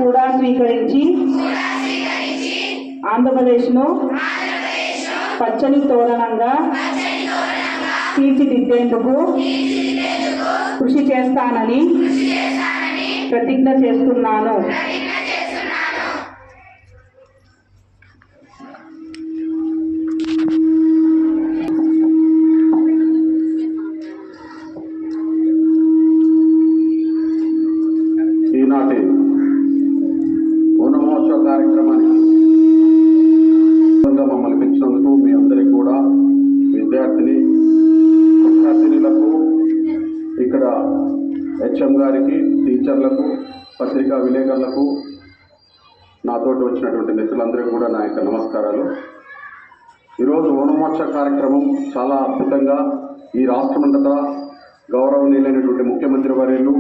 కూడా స్వీకరించి ఆంధ్రప్రదేశ్ను పచ్చని తోరణంగా తీర్చిదిద్దేందుకు కృషి చేస్తానని ప్రతిజ్ఞ చేస్తున్నాను. ఈనాటి ఓనమోత్సవ కార్యక్రమానికి మమ్మల్ని పిలిచినందుకు మీ అందరికీ కూడా విద్యార్థినులకు, ఇక్కడ హెచ్ఎం గారికి, టీచర్లకు, పత్రికా విలేకరులకు, నాతోటి వచ్చినటువంటి మిత్రులందరికీ కూడా నా యొక్క నమస్కారాలు. ఈరోజు ఓనమోత్సవ కార్యక్రమం చాలా అద్భుతంగా ఈ రాష్ట్రమంతటా గౌరవనీయులైనటువంటి ముఖ్యమంత్రి వర్యులు,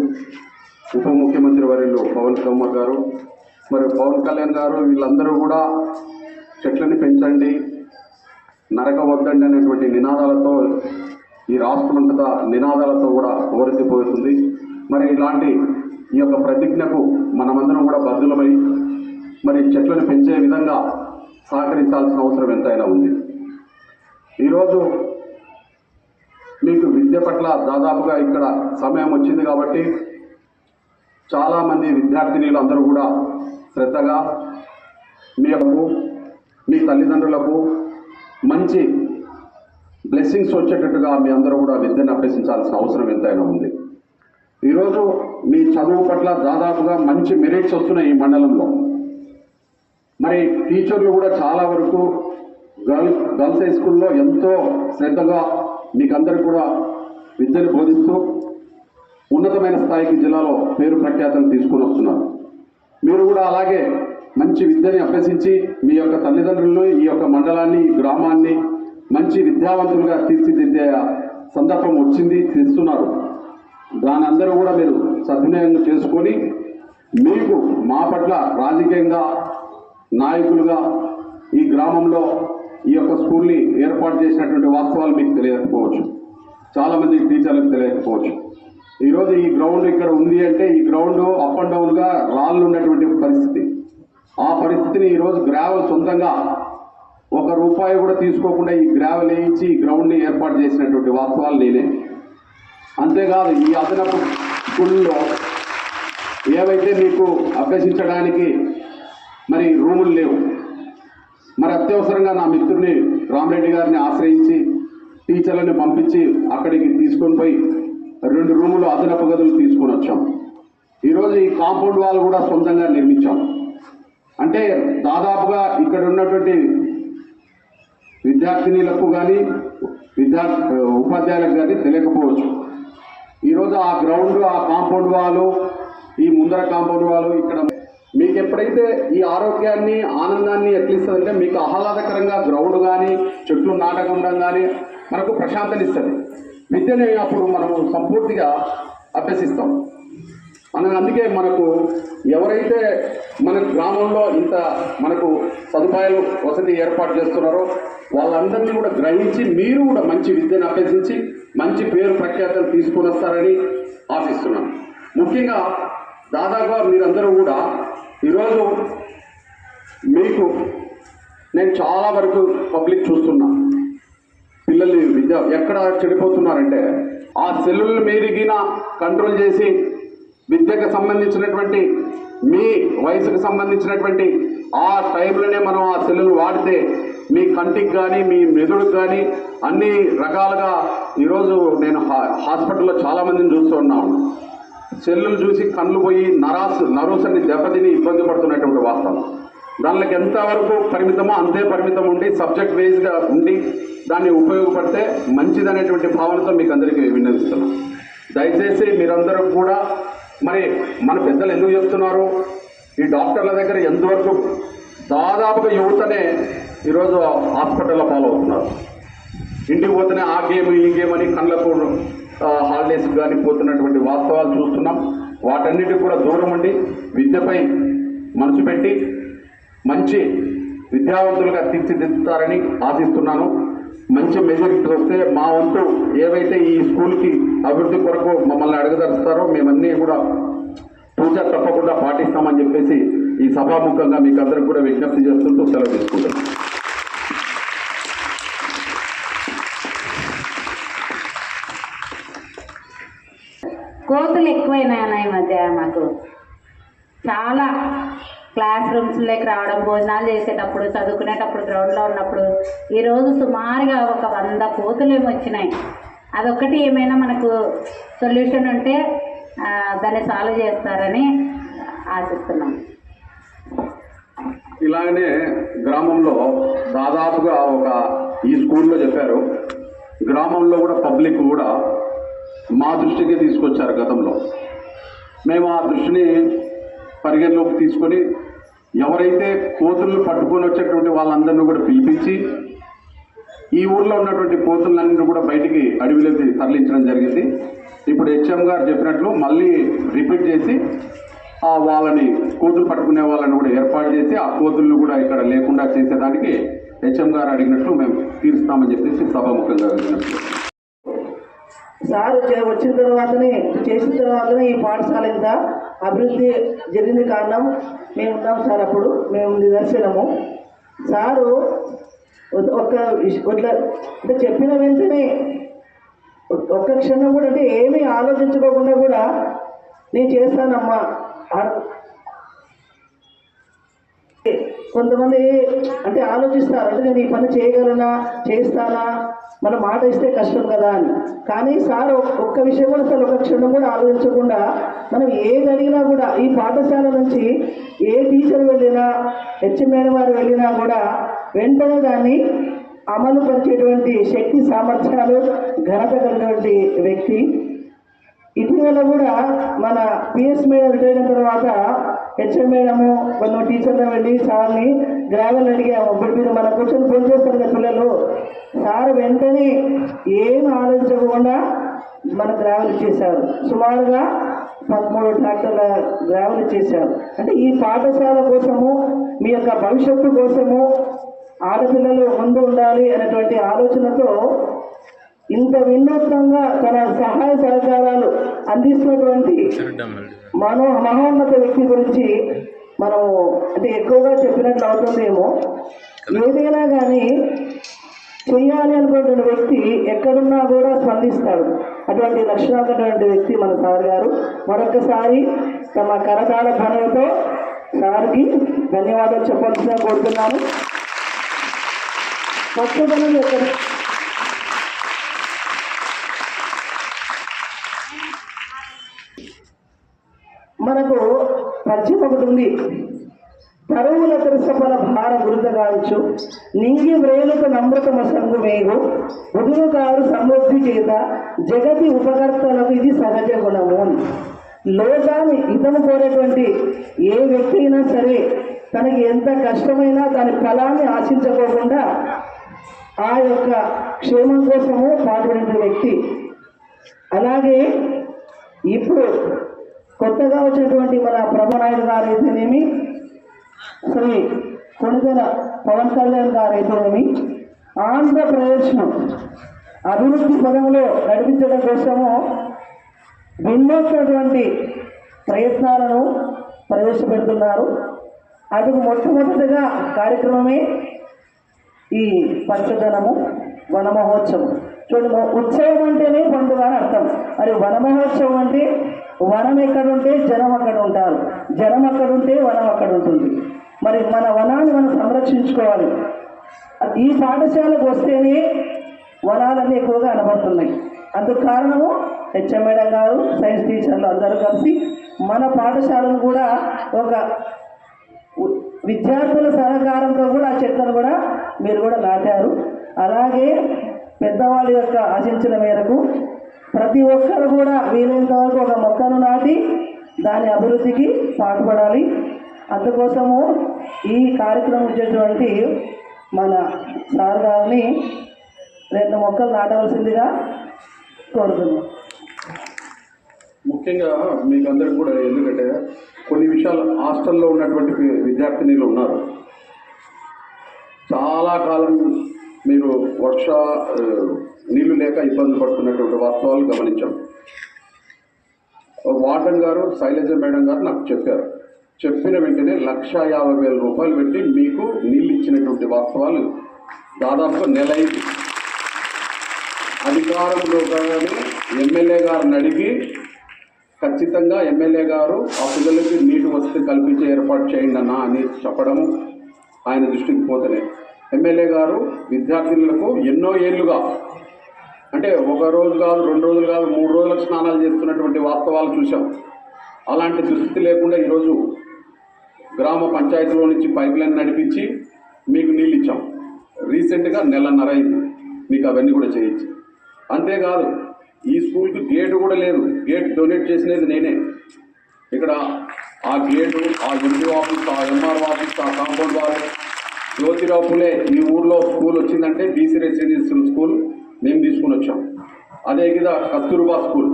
ఉప ముఖ్యమంత్రి వర్యులు పవన్ కళ్యాణ్ గారు, మరి పవన్ కళ్యాణ్ గారు వీళ్ళందరూ కూడా చెట్లని పెంచండి, నరకవద్దండి అనేటువంటి నినాదాలతో ఈ రాష్ట్రమంతటా నినాదాలతో కూడా ఓరెత్తిపోతుంది. మరి ఇలాంటి ఈ యొక్క ప్రతిజ్ఞకు మనమందరం కూడా బద్దులమై మరి చెట్లను పెంచే విధంగా సహకరించాల్సిన అవసరం ఎంతైనా ఉంది. ఈరోజు మీకు విద్య పట్ల దాదాపుగా ఇక్కడ సమయం వచ్చింది కాబట్టి చాలామంది విద్యార్థినీలు అందరూ కూడా శ్రద్ధగా మీ తల్లిదండ్రులకు మంచి బ్లెస్సింగ్స్ వచ్చేటట్టుగా మీ అందరూ కూడా విద్యను అభ్యసించాల్సిన అవసరం ఎంతైనా ఉంది. ఈరోజు మీ చదువు పట్ల దాదాపుగా మంచి మెరిట్స్ వస్తున్నాయి ఈ మండలంలో. మరి టీచర్లు కూడా చాలా వరకు గర్ల్స్ హై స్కూల్లో ఎంతో శ్రద్ధగా మీకందరికీ కూడా విద్యను బోధిస్తూ ఉన్నతమైన స్థాయికి జిల్లాలో పేరు ప్రఖ్యాతలు తీసుకుని వస్తున్నారు. మీరు కూడా అలాగే మంచి విద్యని అభ్యసించి మీ యొక్క తల్లిదండ్రులను, ఈ యొక్క మండలాన్ని, ఈ గ్రామాన్ని మంచి విద్యావంతులుగా తీర్చిదిద్దే సందర్భం వచ్చింది, తెస్తున్నారు. దాని అందరూ కూడా మీరు సద్వినియోగం చేసుకొని మీకు మా పట్ల రాజకీయంగా నాయకులుగా ఈ గ్రామంలో ఈ యొక్క స్కూల్ని ఏర్పాటు చేసినటువంటి వాస్తవాలు మీకు తెలియకపోవచ్చు, చాలామంది టీచర్లకు తెలియకపోవచ్చు. ఈరోజు ఈ గ్రౌండ్ ఇక్కడ ఉంది అంటే ఈ గ్రౌండ్ అప్ అండ్ డౌన్గా రాళ్ళు ఉన్నటువంటి పరిస్థితి. ఆ పరిస్థితిని ఈరోజు గ్రావెల్ సొంతంగా ₹1 కూడా తీసుకోకుండా ఈ గ్రావెల్ వేయించి ఈ గ్రౌండ్ని ఏర్పాటు చేసినటువంటి వాస్తవాలు నేనే. అంతేకాదు ఈ అదనపు స్కూల్లో ఏవైతే మీకు అభ్యసించడానికి మరి రూములు లేవు, మరి అత్యవసరంగా నా మిత్రుడిని రామరెడ్డి గారిని ఆశ్రయించి టీచర్లను పంపించి అక్కడికి తీసుకొని పోయి 2 రూములు అదనపు గదులు తీసుకొని వచ్చాం. ఈరోజు ఈ కాంపౌండ్ వాల్ కూడా సొంతంగా నిర్మించాం. అంటే దాదాపుగా ఇక్కడ ఉన్నటువంటి విద్యార్థినీలకు కానీ ఉపాధ్యాయులకు కానీ తెలియకపోవచ్చు. ఈరోజు ఆ గ్రౌండ్, ఆ కాంపౌండ్ వాలు, ఈ ముందర కాంపౌండ్ వాలు ఇక్కడ మీకు ఎప్పుడైతే ఈ ఆరోగ్యాన్ని, ఆనందాన్ని ఎట్లిస్తుందంటే మీకు ఆహ్లాదకరంగా గ్రౌండ్ కానీ, చెట్లు నాటకుండా కానీ మనకు ప్రశాంతత ఇస్తుంది. విద్యని అప్పుడు మనము సంపూర్తిగా అభ్యసిస్తాం. అందుకే మనకు ఎవరైతే మన గ్రామంలో ఇంత మనకు సదుపాయాలు వసతి ఏర్పాటు చేస్తున్నారో వాళ్ళందరినీ కూడా గ్రహించి మీరు కూడా మంచి విద్యను అభ్యసించి మంచి పేరు ప్రఖ్యాతలు తీసుకొని వస్తారని ఆశిస్తున్నాను. ముఖ్యంగా దాదాపుగా మీరందరూ కూడా ఈరోజు మీకు నేను చాలా వరకు పబ్లిక్ చూస్తున్నా, పిల్లల్ని విద్య ఎక్కడ చెడిపోతున్నారంటే ఆ సెల్లులు మీరిగిన కంట్రోల్ చేసి విద్యకు సంబంధించినటువంటి మీ వయసుకు సంబంధించినటువంటి ఆ టైంలోనే మనం ఆ సెల్లులు వాడితే మీ కంటికి కానీ మీ మెదడుకు కానీ అన్ని రకాలుగా ఈరోజు నేను హాస్పిటల్లో చాలామందిని చూస్తూ ఉన్నాను. సెల్లులు చూసి కళ్ళు పోయి నరోసన్ని దెబ్బతిని ఇబ్బంది పడుతున్నటువంటి వాస్తవం. దానికి ఎంతవరకు పరిమితమో అంతే పరిమితం ఉండి సబ్జెక్ట్ బేస్డ్గా ఉండి దాన్ని ఉపయోగపడితే మంచిదనేటువంటి భావనతో మీకు అందరికీ విన్నవిస్తున్నాను. దయచేసి మీరందరూ కూడా మరి మన పెద్దలు ఎందుకు చెప్తున్నారు, ఈ డాక్టర్ల దగ్గర ఎంతవరకు దాదాపుగా యువతనే ఈరోజు హాస్పిటల్లో ఫాలో అవుతున్నారు. ఇంటికి పోతేనే ఆ గేమ్ ఈ గేమ్ అని కళ్ళకు హాలిడేస్ కానీ పోతున్నటువంటి వాస్తవాలు చూస్తున్నాం. వాటన్నిటికి కూడా దూరం ఉండి విద్యపై మనసు పెట్టి మంచి విద్యావంతులుగా తీర్చిదిద్దుతారని ఆశిస్తున్నాను. మంచి మెజారిటీ వస్తే మా వంతు ఏవైతే ఈ స్కూల్కి అభివృద్ధి కొరకు మమ్మల్ని అడగదలుస్తారో మేమన్నీ కూడా పూజ తప్పకుండా పాటిస్తామని చెప్పేసి ఈ సభాముఖంగా మీకు అందరికి కూడా విజ్ఞప్తి చేస్తుంటూ సెలవు తీసుకుంటాను. కోతులు ఎక్కువైనాయి ఈ మధ్య మాకు. చాలా క్లాస్ రూమ్స్లోకి రావడం, భోజనాలు చేసేటప్పుడు, చదువుకునేటప్పుడు, గ్రౌండ్లో ఉన్నప్పుడు ఈరోజు సుమారుగా ఒక 100 కోతులు ఏమి వచ్చినాయి. అదొక్కటి ఏమైనా మనకు సొల్యూషన్ ఉంటే దాన్ని సాల్వ్ చేస్తారని ఆశిస్తున్నాం. ఇలాగనే గ్రామంలో దాదాపుగా ఈ స్కూల్లో చెప్పారు, గ్రామంలో కూడా పబ్లిక్ కూడా మా దృష్టికి తీసుకొచ్చారు గతంలో. మేము ఆ దృష్టిని పరిగణలోకి తీసుకొని ఎవరైతే కోతులను పట్టుకొని వచ్చేటువంటి వాళ్ళందరినీ కూడా పిలిపించి ఈ ఊర్లో ఉన్నటువంటి కోతులన్నింటినీ కూడా బయటికి అడవిలోకి తరలించడం జరిగింది. ఇప్పుడు హెచ్ఎం గారు చెప్పినట్లు మళ్ళీ రిపీట్ చేసి వాళ్ళని కోతులు పట్టుకునే వాళ్ళని కూడా ఏర్పాటు చేసి ఆ కోతులను కూడా ఇక్కడ లేకుండా చేసేదానికి హెచ్ఎం గారు అడిగినట్లు మేము తీరుస్తామని చెప్పేసి సభాముఖంగా అడిగినట్లు. సార్ వచ్చిన తర్వాతనే చేసిన తర్వాతనే ఈ పాఠశాల ఇంత అభివృద్ధి జరిగింది. కారణం మేము ఉన్నాం సార్, అప్పుడు మేము నిదర్శనము. సారు అంటే చెప్పిన వెంటనే ఒక్క క్షణం కూడా అంటే ఏమీ ఆలోచించుకోకుండా కూడా నేను చేస్తానమ్మా. కొంతమంది అంటే ఆలోచిస్తారు, అంటే నేను ఈ పని చేయగలనా, చేస్తానా, మన మాట ఇస్తే కష్టం కదా అని. కానీ సార్ ఒక్క విషయం కూడా అసలు ఒక క్షణం కూడా ఆలోచించకుండా మనం ఏది అడిగినా కూడా ఈ పాఠశాల నుంచి ఏ టీచర్ వెళ్ళినా, హెచ్ఎం వారు వెళ్ళినా కూడా వెంటనే దాన్ని అమలు పరిచేటువంటి శక్తి, సామర్థ్యాలు, ఘనత కలిగినటువంటి వ్యక్తి. ఇటీవల కూడా మన పిఎస్ మేడం రిటైర్ అయిన తర్వాత హెచ్ఎం మేడము కొన్ని టీచర్లు వెళ్ళి సార్ని గ్రావెల్ అడిగాము. ఇప్పుడు మీరు మన కూర్చొని ఫోన్ చేస్తారు కదా పిల్లలు, సార్ వెంటనే ఏం ఆలోచించకుండా మన గ్రావెల్ ఇచ్చేశారు. సుమారుగా 13 ట్రాక్టర్ల గ్రావెల్ ఇచ్చేశారు. అంటే ఈ పాఠశాల కోసము, మీ యొక్క భవిష్యత్తు కోసము, ఆడపిల్లలు ముందు ఉండాలి అనేటువంటి ఆలోచనతో ఇంత వినూత్నంగా తన సహాయ సహకారాలు అందిస్తున్నటువంటి మహోన్నత వ్యక్తి గురించి మనము అంటే ఎక్కువగా చెప్పినట్లు అవుతుందేమో. ఏదైనా కానీ చెయ్యాలి అనుకున్నటువంటి వ్యక్తి ఎక్కడున్నా కూడా స్పందిస్తాడు. అటువంటి లక్షణాలటువంటి వ్యక్తి మన సార్ గారు. మరొకసారి తమ కరతాళ ధ్వనులతో సార్కి ధన్యవాదాలు చెప్పాల్సిందిగా కోరుతున్నాను. కొత్తదనం ఎక్కడ మనకు పద్యం ఒకటి ఉంది. తరువుల తెరసపల భార గురుతగాంచు నింగి వ్రేలుక నమృతమ సంగు మేగు ఉదురు కారు సమృద్ధి చేత జగతి ఉపకర్తలకు ఇది సహజ గుణము. లోకాన్ని హితము కోరేటువంటి ఏ వ్యక్తి అయినా సరే తనకి ఎంత కష్టమైనా దాని ఫలాన్ని ఆశించుకోకుండా ఆ యొక్క క్షేమం కోసము పాటుపడిన వ్యక్తి. అలాగే ఇప్పుడు కొత్తగా వచ్చినటువంటి మన ప్రభానాయుడు గారు అయితేనేమి, శ్రీ కొణిదెల పవన్ కళ్యాణ్ గారు అయితేనేమి, ఆంధ్రప్రదేశ్ను అభివృద్ధి పదంలో నడిపించడం కోసము వినూత్నటువంటి ప్రయత్నాలను ప్రవేశపెడుతున్నారు. అందుకు మొట్టమొదటిగా కార్యక్రమమే ఈ పంచదనము వన మహోత్సవం. చూడండి, ఉత్సవం అంటేనే పండుగ అని అర్థం. మరి వన మహోత్సవం అంటే వనం ఎక్కడుంటే జనం అక్కడ ఉంటారు, జనం అక్కడ ఉంటే వనం అక్కడ ఉంటుంది. మరి మన వనాన్ని మనం సంరక్షించుకోవాలి. ఈ పాఠశాలకు వస్తేనే వనాలన్నీ ఎక్కువగా కనబడుతున్నాయి. అందుకు కారణము హెచ్ఎం మేడం గారు, సైన్స్ టీచర్లు అందరూ కలిసి మన పాఠశాలను కూడా ఒక విద్యార్థుల సహకారంతో కూడా ఆ చెట్లను కూడా మీరు కూడా నాటారు. అలాగే పెద్దవాళ్ళ యొక్క ఆశించిన మేరకు ప్రతి ఒక్కరు కూడా వీలైనంత వరకు ఒక మొక్కను నాటి దాని అభివృద్ధికి పాటుపడాలి. అందుకోసము ఈ కార్యక్రమం ఇచ్చేటువంటి మన సార్ గారిని 2 మొక్కలు నాటవలసిందిగా కోరుతున్నాం. ముఖ్యంగా మీకు అందరికి కూడా ఎందుకంటే కొన్ని విషయాలు హాస్టల్లో ఉన్నటువంటి విద్యార్థినీలు ఉన్నారు. చాలా కాలం మీరు నీళ్లు లేక ఇబ్బంది పడుతున్నటువంటి వాస్తవాలు గమనించాం. వార్డెన్ గారు, శైలజ మేడం గారు నాకు చెప్పారు, చెప్పిన వెంటనే 1,50,000 రూపాయలు పెట్టి మీకు నీళ్ళు ఇచ్చినటువంటి వాస్తవాలు దాదాపు నెల అయింది. అధికారంలో కానీ ఎమ్మెల్యే గారిని అడిగి ఖచ్చితంగా ఎమ్మెల్యే గారు ఆ పిల్లలకి నీటి వసతి కల్పించే ఏర్పాటు చేయండి అన్న అని చెప్పడము ఆయన దృష్టికి పోతలే. ఎమ్మెల్యే గారు విద్యార్థులకు ఎన్నో ఏళ్ళుగా, అంటే ఒక రోజు కాదు, 2 రోజులు కాదు, 3 రోజులకు స్నానాలు చేస్తున్నటువంటి వాస్తవాలు చూసాం. అలాంటి దుస్థితి లేకుండా ఈరోజు గ్రామ పంచాయతీలో నుంచి పైప్ లైన్ నడిపించి మీకు నీళ్ళు ఇచ్చాం. రీసెంట్గా 1.5 నెలలు అయింది మీకు అవన్నీ కూడా చేయించి. అంతేకాదు ఈ స్కూల్కి గేటు కూడా లేదు. గేట్ డొనేట్ చేసినది నేనే. ఇక్కడ ఆ గేటు, ఆ ఎంపీ ఆఫీస్, ఆ ఎంఆర్ ఆఫీస్, ఆ కాంపౌండ్ వాల్, జ్యోతిరావు పులే ఈ ఊర్లో స్కూల్ వచ్చిందంటే బీసీ రెసిడెన్షియల్ స్కూల్ మేము తీసుకుని వచ్చాం. అదే కదా కస్తూర్బా స్కూల్.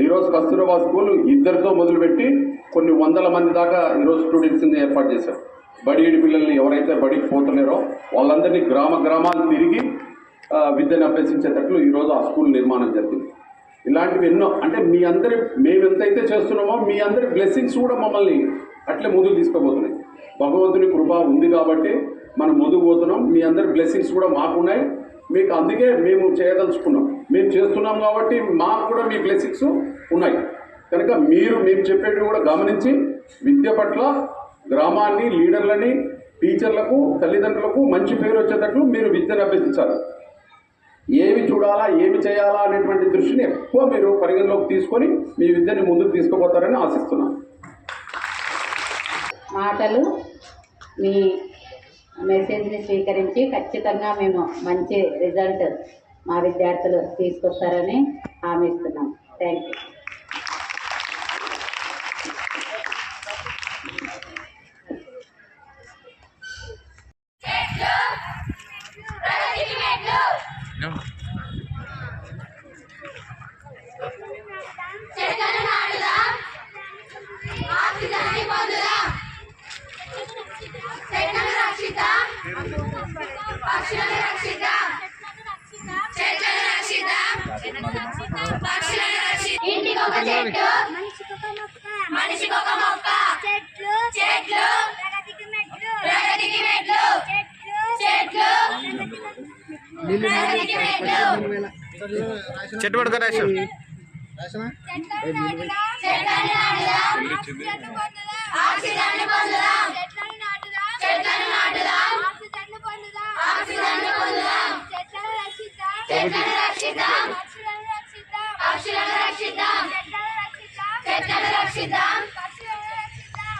ఈరోజు కస్తూర్బా స్కూల్ 2 మొదలుపెట్టి కొన్ని 100 మంది దాకా ఈరోజు స్టూడెంట్స్ని ఏర్పాటు చేశారు. బడిడి పిల్లల్ని ఎవరైతే బడికి పోతలేరో వాళ్ళందరినీ గ్రామాలు తిరిగి విద్యను అభ్యసించేటట్లు ఈరోజు ఆ స్కూల్ నిర్మాణం జరిగింది. ఇలాంటివి ఎన్నో, అంటే మీ అందరి మేము ఎంతైతే చేస్తున్నామో మీ అందరి బ్లెస్సింగ్స్ కూడా మమ్మల్ని అట్లే ముందుకు తీసుకుపోతున్నాయి. భగవంతుని కృప ఉంది కాబట్టి మనం ముందుకు పోతున్నాం. మీ అందరి బ్లెస్సింగ్స్ కూడా మాకున్నాయి. మీకు అందుకే మేము చేయదలుచుకున్నాం. మేము చేస్తున్నాం కాబట్టి మాకు కూడా మీ బ్లెస్సింగ్స్ ఉన్నాయి. కనుక మేము చెప్పేటివి కూడా గమనించి విద్య పట్ల గ్రామాన్ని, లీడర్లని, టీచర్లకు, తల్లిదండ్రులకు మంచి పేరు వచ్చేటట్లు మీరు విద్యను అభ్యసించాలి. ఏమి చూడాలా, ఏమి చేయాలా అనేటువంటి దృష్టిని ఎక్కువ మీరు పరిగణలోకి తీసుకొని మీ విద్యని ముందుకు తీసుకుపోతారని ఆశిస్తున్నాను. మాటలు మీ మెసేజ్ని స్వీకరించి ఖచ్చితంగా మేము మంచి రిజల్ట్ మా విద్యార్థులు తీసుకొస్తారని హామీ ఇస్తున్నాం. Thank you. ఇంటికొక చెట్టు, మనిషికొక మొక్క, చెట్లు ప్రగతికి మెట్లు, చెట్లు ప్రగతికి మెట్లు. చెట్టు పడుకో రాశాం. చెట్లను నాటుదాం, ఆక్సిజన్ను పొందుదాం. చెట్లను నాటుదాం, ఆక్సిజన్ను పొందుదాం. చెట్లను రక్షిద్దాం, పక్షులను రక్షిద్దాం. చెట్లను రక్షిద్దాం,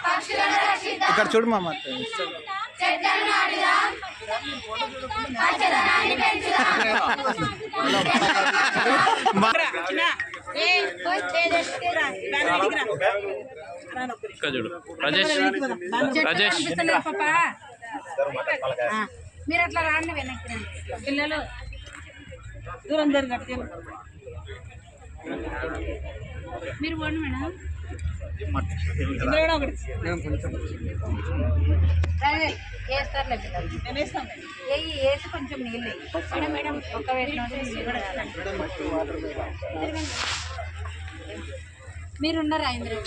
పక్షులను రక్షిద్దాం. ఇక్కడ చూడు మామ. చెట్లను నాటుదాం, పచ్చదనాన్ని పెంచుదాం. ఇక్కడ చూడు రాజేష్. మీరు అట్లా రాండి, వెనక్కి రండి. పిల్లలు దూరం దూరం కట్టుకెళ్ళి మీరు పోండి మేడం. ఇందులో ఒకటి వేస్తారులే పిల్లలు. నేను వేస్తాను. వేసి కొంచెం నీళ్ళు మేడం. మేడం ఒక్క వేసిన మీరు ఉన్నారా ఇందులో?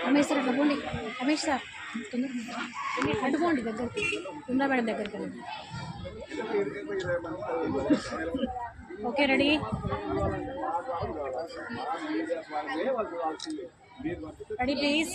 రమేష్ సార్ అట్లా పోండి. రమేష్ సార్ అడ్డుకోండి దగ్గరికి, తుందా మేడం దగ్గరికి. Okay ready. Ready please.